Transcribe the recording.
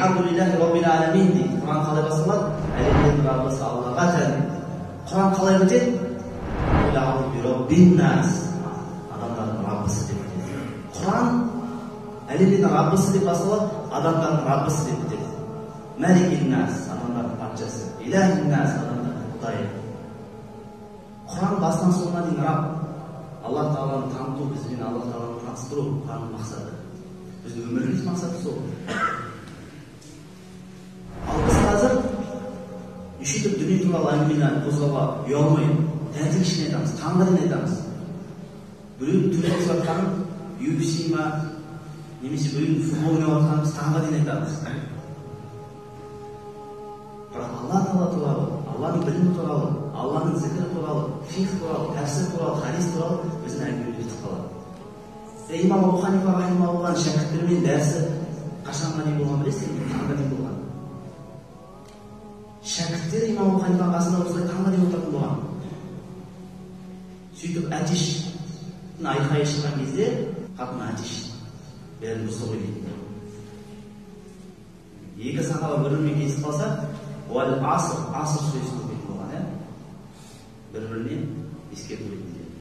Elhamdülillahi Rabbil Alemin deydi. Kur'an қалай басталады? Әлемдердің Раббысы Аллаға тән. Құран қалай бітеді? Құл аъузу бираббин нас. Адамдардың Раббысы деп бітеді. Құран әлемдердің Раббысы деп басталады, адамдардың Раббысы деп бітеді. Маликин нас, адамдардың патшасы. Илахин нас, адамдардың Құдайы. Құран басынан соңына дейін Рабб. Аллах Тағаланы таныту, бізбен Аллах Тағаланы таныстыру Құранның мақсаты. Біздің өміріміз мақсаты сол. Ал біз қазір үшітіп дүние туралы әңгімені қозғауға ұялмай, тәңір ішіне айтамыз, таңға дейін айтамыз. Біреудің төре қосып жатқанын UFC ма, немесе біреудің футбол ойнап жатқанымыз таңға дейін айтамыз. Бірақ Алла Тағала туралы, Алланың білімі туралы, Алланың зікірі туралы, фиқх туралы, тәфсір туралы, хадис туралы біздің әңгімеміз бітіп қалады. Имам Абу Ханифа рахимахулланың шәкірттерімен дәрісі қашанға дейін болған білесіздер ме? Таңға дейін болған. Шәкірттер имам Абу Ханифаның қасында осылай таңға дейін отыратын болған. Сөйтіп әтештің айқайы шыққан кезде қатын әтеш бәрін бұзды ғой дейді. Екі сахаба бір-бірімен кездесіп қалса, асыр сөзін оқитын болған, бір-біріне ескерту етеді.